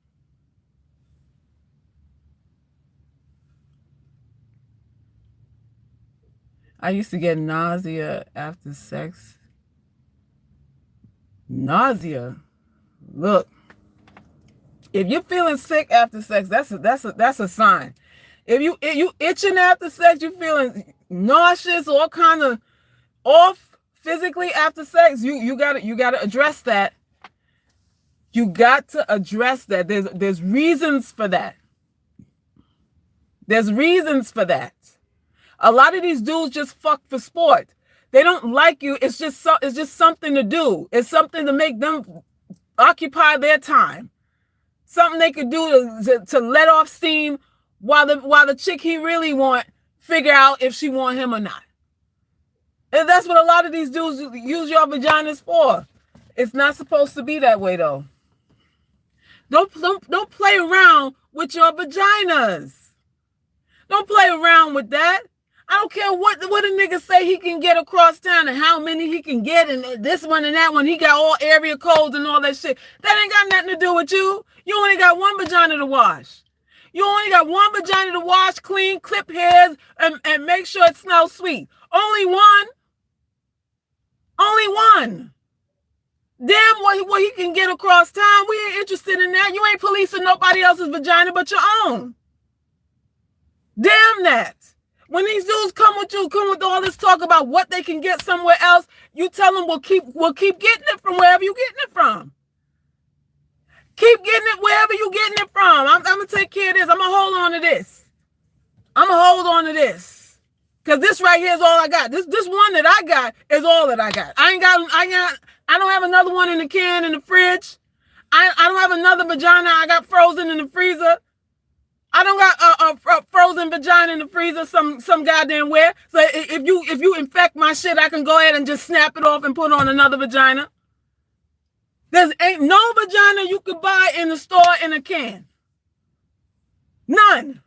I used to get nausea after sex. Nausea. Look, if you're feeling sick after sex, that's a sign. If you itching after sex, you feeling nauseous, all kind of off physically after sex, you gotta address that. You got to address that. There's reasons for that. There's reasons for that. A lot of these dudes just fuck for sport. They don't like you. It's just something to do. It's something to make them occupy their time. Something they could do to let off steam while the chick he really want figure out if she want him or not. And that's what a lot of these dudes use your vaginas for. It's not supposed to be that way though. Don't play around with your vaginas. Don't play around with that. I don't care what a nigga say he can get across town and how many he can get and this one and that one. He got all area codes and all that shit. That ain't got nothing to do with you. You only got one vagina to wash. You only got one vagina to wash, clean, clip hairs, and make sure it smells sweet. Only one. Only one. Damn what he can get across town. We ain't interested in that. You ain't policing nobody else's vagina but your own. Damn that. When these dudes come with all this talk about what they can get somewhere else, you tell them we'll keep getting it from wherever you getting it from. Keep getting it wherever you getting it from. I'm gonna take care of this. I'm gonna hold on to this. I'm gonna hold on to this. Cause this right here is all I got. This one that I got is all that I got. I don't have another one in the can in the fridge. I don't have another vagina I got frozen in the freezer. I don't got a frozen vagina in the freezer some goddamn where. So if you infect my shit, I can go ahead and just snap it off and put on another vagina. There ain't no vagina you could buy in the store in a can. None.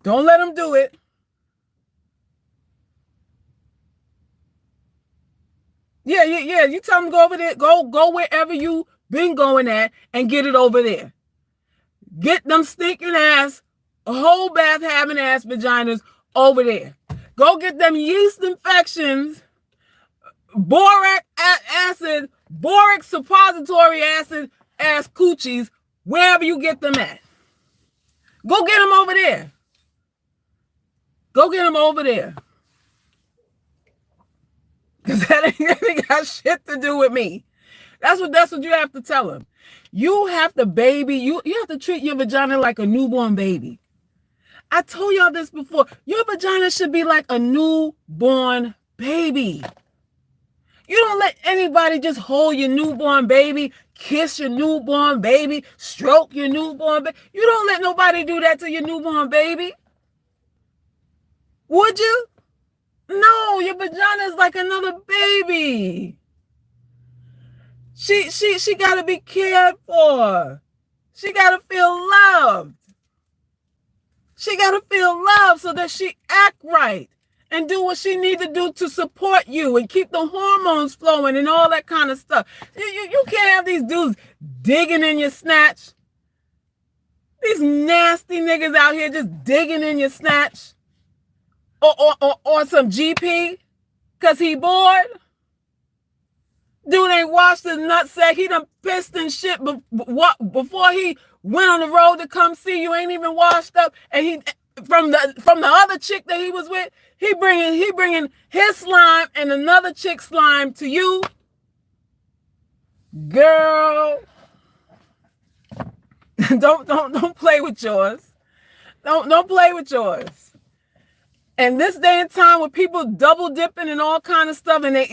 Don't let them do it. Yeah. You tell them to go over there. Go wherever you been going at and get it over there. Get them stinking ass, whole bath having ass vaginas over there. Go get them yeast infections, boric acid, boric suppository acid ass coochies, wherever you get them at. Go get them over there. Go get them over there. Because that ain't got shit to do with me. That's what you have to tell them. You have to you have to treat your vagina like a newborn baby. I told y'all this before. Your vagina should be like a newborn baby. You don't let anybody just hold your newborn baby, kiss your newborn baby, stroke your newborn baby. You don't let nobody do that to your newborn baby. Would you? No, your vagina is like another baby. She gotta be cared for. She gotta feel loved. She gotta feel loved so that she act right and do what she need to do to support you and keep the hormones flowing and all that kind of stuff. You can't have these dudes digging in your snatch. These nasty niggas out here just digging in your snatch. Or some GP because he bored. Dude ain't washed his nutsack. He done pissed and shit before he went on the road to come see you. Ain't even washed up. And he from the other chick that he was with, he bringing his slime and another chick's slime to you. Girl, don't play with yours. Don't play with yours. And this day and time with people double dipping and all kind of stuff, and they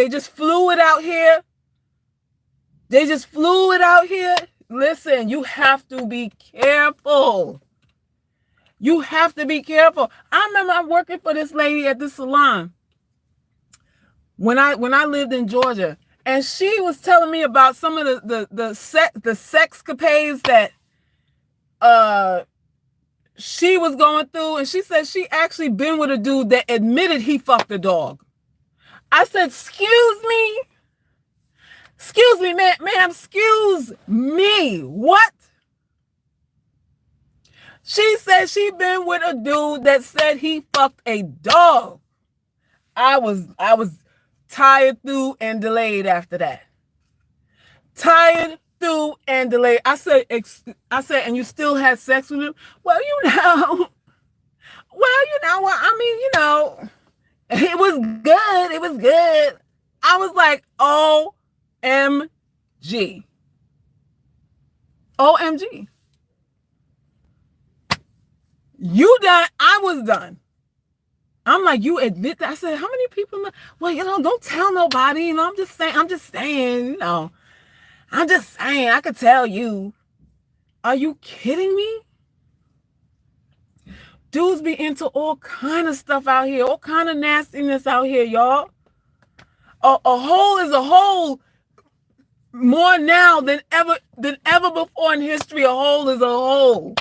just flew it out here. They just flew it out here. Listen, you have to be careful. You have to be careful. I remember I'm working for this lady at the salon when I lived in Georgia, and she was telling me about some of the sexcapades that she was going through, and she said she actually been with a dude that admitted he fucked a dog. I said, excuse me, ma'am, excuse me. What? She said she been with a dude that said he fucked a dog. I was tired through and delayed after that. Tired through and delayed. I said, and you still had sex with him? Well, what? I mean, it was good. It was good. I was like, OMG. OMG. You done. I was done. I'm like, you admit that? I said, how many people know? Well, don't tell nobody. I'm just saying, I'm just saying, I could tell you. Are you kidding me? Dudes be into all kind of stuff out here, all kind of nastiness out here, y'all. A hole is a hole more now than ever before in history. A hole is a hole.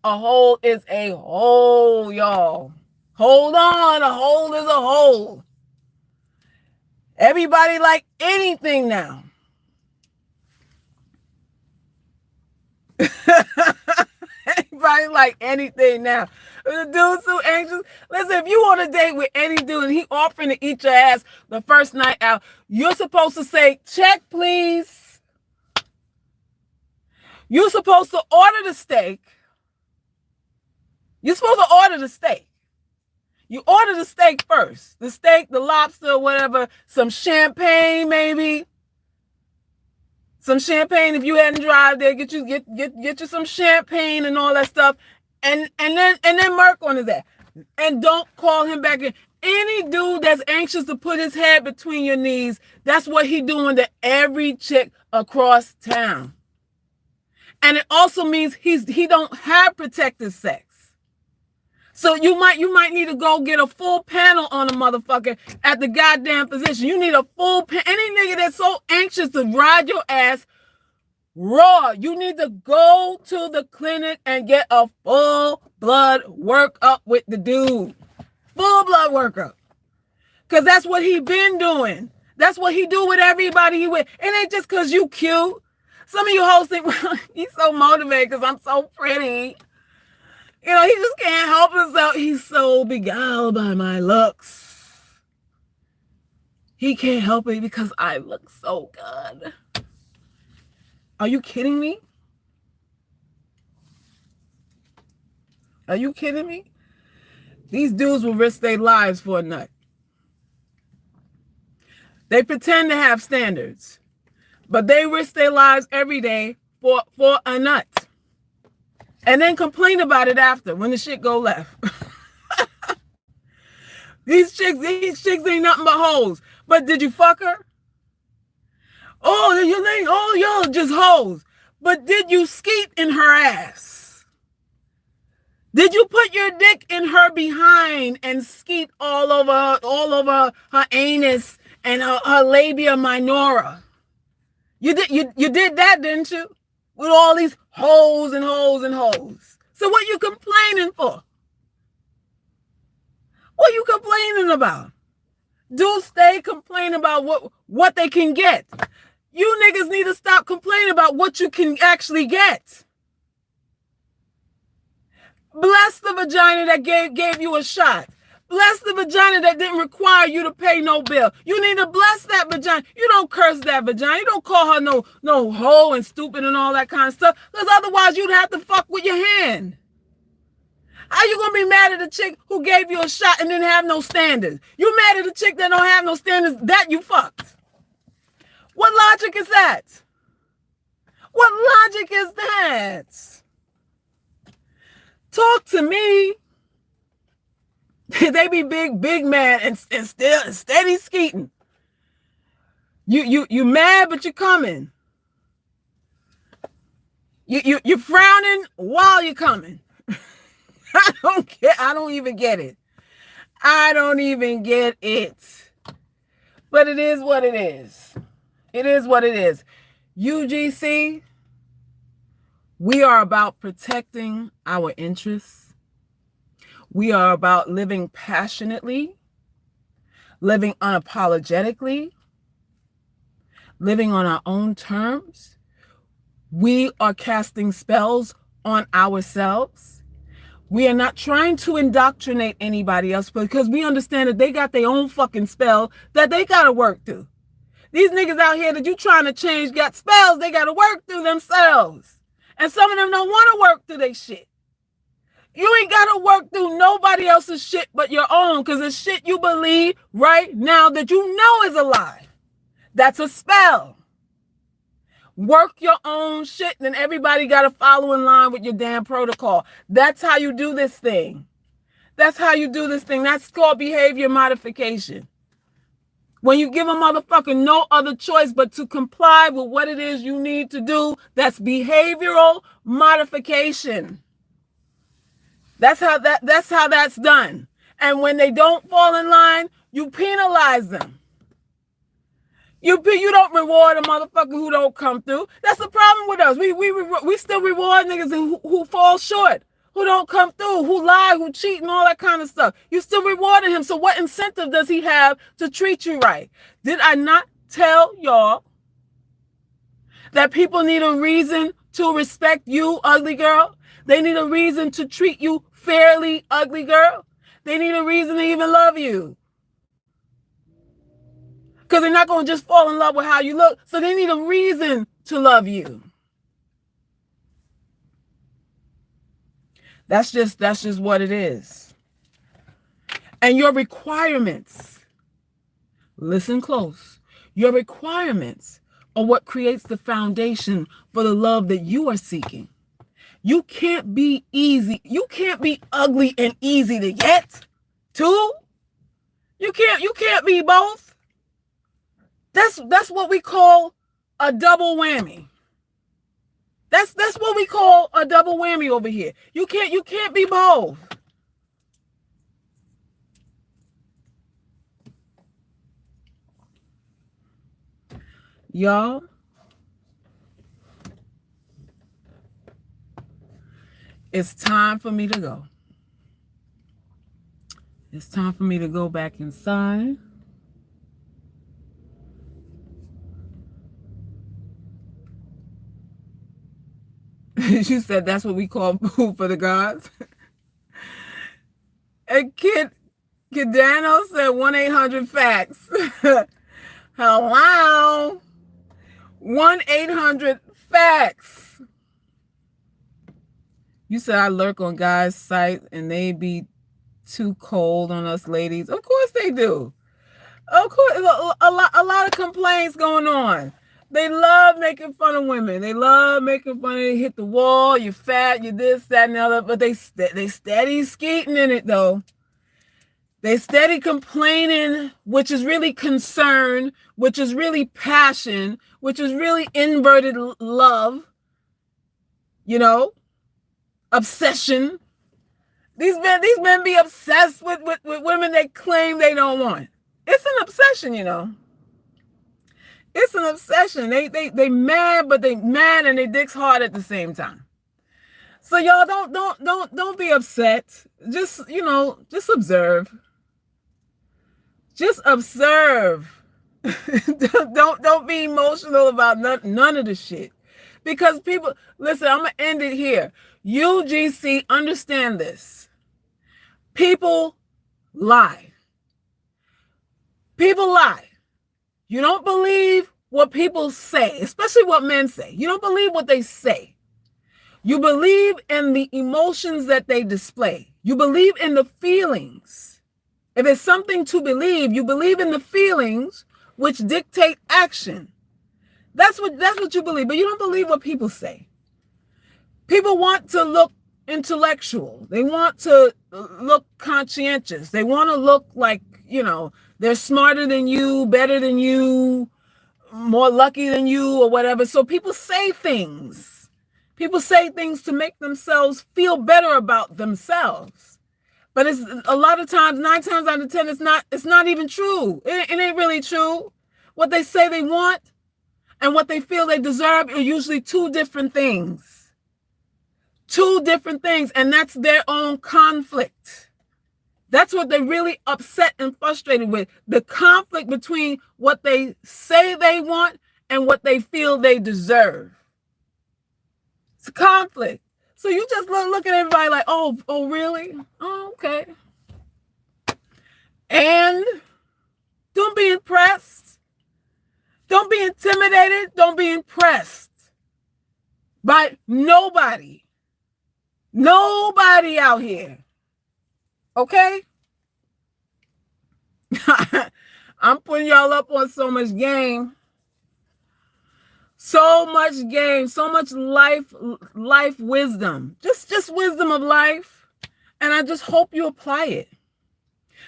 A hole is a hole, y'all. Hold on, a hole is a hole. Everybody like anything now. Everybody like anything now. The dude's so anxious. Listen, if you on a date with any dude and he offering to eat your ass the first night out, you're supposed to say, check, please. You're supposed to order the steak. You're supposed to order the steak. You order the steak first. The steak, the lobster, whatever. Some champagne, maybe. Some champagne. If you hadn't drive there, get you some champagne and all that stuff. And then murk on his ass. And don't call him back in. Any dude that's anxious to put his head between your knees, that's what he doing to every chick across town. And it also means he don't have protected sex. So you might need to go get a full panel on a motherfucker at the goddamn physician. You need a full any nigga that's so anxious to ride your ass raw. You need to go to the clinic and get a full blood workup with the dude. Full blood workup. Cause that's what he been doing. That's what he do with everybody he with. It ain't just cause you cute. Some of you hoes think, well, he's so motivated because I'm so pretty. He just can't help himself. He's so beguiled by my looks. He can't help it because I look so good. Are you kidding me? Are you kidding me? These dudes will risk their lives for a nut. They pretend to have standards, but they risk their lives every day for a nut. And then complain about it after when the shit go left. These chicks ain't nothing but hoes. But did you fuck her? Oh, y'all just hoes. But did you skeet in her ass? Did you put your dick in her behind and skeet all over her anus and her labia minora? You did that, didn't you? With all these hoes and hoes and hoes. So what you complaining for? What you complaining about? Dudes stay complaining about what they can get. You niggas need to stop complaining about what you can actually get. Bless the vagina that gave you a shot. Bless the vagina that didn't require you to pay no bill. You need to bless that vagina. You don't curse that vagina. You don't call her no hoe and stupid and all that kind of stuff. Because otherwise you'd have to fuck with your hand. How you going to be mad at a chick who gave you a shot and didn't have no standards? You mad at a chick that don't have no standards that you fucked? What logic is that? What logic is that? Talk to me. They be big mad and still steady skeeting. You mad, but you're coming. You're frowning while you're coming. I don't care. I don't even get it. I don't even get it. But it is what it is. It is what it is. UGC, we are about protecting our interests. We are about living passionately, living unapologetically, living on our own terms. We are casting spells on ourselves. We are not trying to indoctrinate anybody else because we understand that they got their own fucking spell that they got to work through. These niggas out here that you trying to change got spells they got to work through themselves. And some of them don't want to work through their shit. You ain't got to work through nobody else's shit but your own, because the shit you believe right now that you know is a lie. That's a spell. Work your own shit, and then everybody got to follow in line with your damn protocol. That's how you do this thing. That's how you do this thing. That's called behavior modification. When you give a motherfucker no other choice but to comply with what it is you need to do, that's behavioral modification. That's how that's done. And when they don't fall in line, you penalize them. You don't reward a motherfucker who don't come through. That's the problem with us. We still reward niggas who fall short, who don't come through, who lie, who cheat, and all that kind of stuff. You still rewarding him. So what incentive does he have to treat you right? Did I not tell y'all that people need a reason to respect you, ugly girl? They need a reason to treat you fairly, ugly girl. They need a reason to even love you. Because they're not going to just fall in love with how you look. So they need a reason to love you. That's just what it is. And your requirements, listen close, your requirements are what creates the foundation for the love that you are seeking. You can't be easy. You can't be ugly and easy to get to. You can't be both. That's what we call a double whammy. That's what we call a double whammy over here. You can't be both. Y'all, it's time for me to go. It's time for me to go back inside. She said that's what we call food for the gods. And Kidano said 1-800-FACTS. Hello? 1-800-FACTS. You said I lurk on guys' sites and they be too cold on us ladies. Of course they do. Of course, a lot of complaints going on. They love making fun of women. They love making fun of you. Hit the wall, you're fat, you're this, that, and the other. But they steady skeeting in it, though. They steady complaining, which is really concern, which is really passion, which is really inverted love. You know? Obsession. These men be obsessed with women they claim they don't want. It's an obsession, you know. It's an obsession. They mad, but they mad and they dicks hard at the same time. So y'all don't be upset. Just, you know, just observe. Just observe. don't be emotional about none of the shit. Because people, listen, I'm gonna end it here. UGC, understand this. People lie. People lie. You don't believe what people say, especially what men say. You don't believe what they say. You believe in the emotions that they display. You believe in the feelings. If it's something to believe, you believe in the feelings which dictate action. That's what you believe, but you don't believe what people say. People want to look intellectual. They want to look conscientious. They want to look like, you know, they're smarter than you, better than you, more lucky than you, or whatever. So people say things. People say things to make themselves feel better about themselves. But it's a lot of times, 9 times out of 10, it's not even true. It ain't really true. What they say they want and what they feel they deserve are usually two different things. Two different things, and that's their own conflict. That's what they're really upset and frustrated with. The conflict between what they say they want and what they feel they deserve. It's a conflict. So you just look at everybody like, oh, really? Oh, okay. And don't be impressed. Don't be intimidated. Don't be impressed by nobody. Nobody out here. Okay? I'm putting y'all up on so much game. So much game, so much life wisdom. Just wisdom of life. And I just hope you apply it.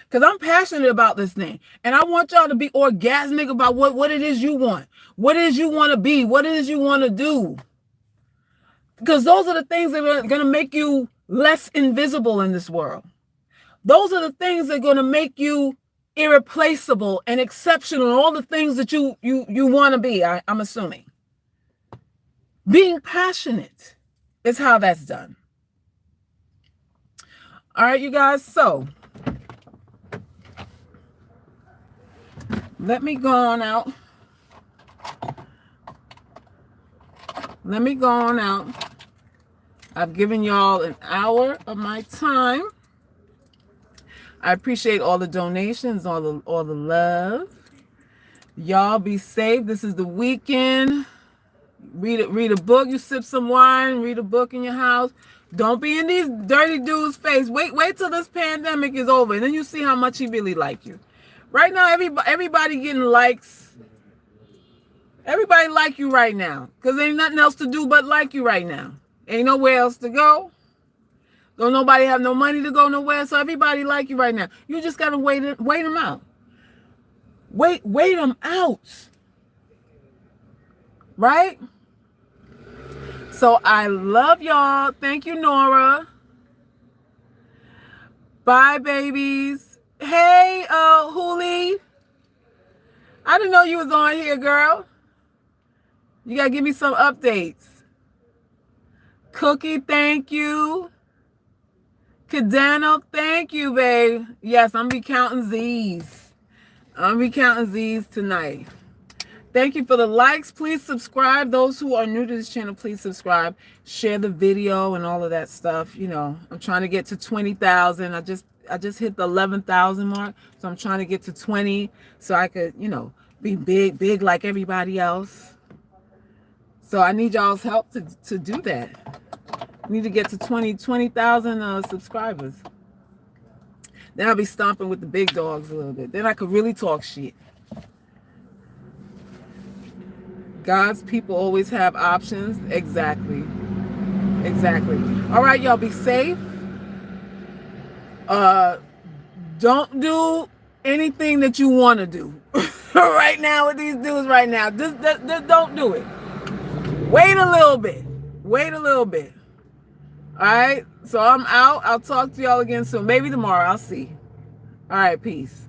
Because I'm passionate about this thing. And I want y'all to be orgasmic about what it is you want. What it is you want to be. What it is you want to do. Because those are the things that are going to make you less invisible in this world. Those are the things that are going to make you irreplaceable and exceptional and all the things that you want to be, I'm assuming. Being passionate is how that's done. All right, you guys. So let me go on out. Let me go on out. I've given y'all an hour of my time. I appreciate all the donations, all the love. Y'all be safe. This is the weekend. Read a book. You sip some wine. Read a book in your house. Don't be in these dirty dudes' face. Wait till this pandemic is over, and then you see how much he really like you. Right now, everybody getting likes. Everybody like you right now, because ain't nothing else to do but like you right now. Ain't nowhere else to go. Don't nobody have no money to go nowhere, so everybody like you right now. You just gotta wait them out. Wait them out. Right? So I love y'all. Thank you, Nora. Bye, babies. Hey, Huli. I didn't know you was on here, girl. You gotta give me some updates. Cookie, thank you. Cadano, thank you, babe. Yes, I'm be counting Z's. I'm be counting Z's tonight. Thank you for the likes. Please subscribe. Those who are new to this channel, please subscribe. Share the video and all of that stuff. You know, I'm trying to get to 20,000. I just hit the 11,000 mark. So I'm trying to get to 20 so I could, you know, be big like everybody else. So I need y'all's help to do that. I need to get to 20,000 subscribers. Then I'll be stomping with the big dogs a little bit. Then I could really talk shit. God's people always have options. Exactly. All right, y'all, be safe. Don't do anything that you want to do right now with these dudes right now. Just don't do it. Wait a little bit. All right, so I'm out. I'll talk to y'all again soon. Maybe tomorrow. I'll see. All right, peace.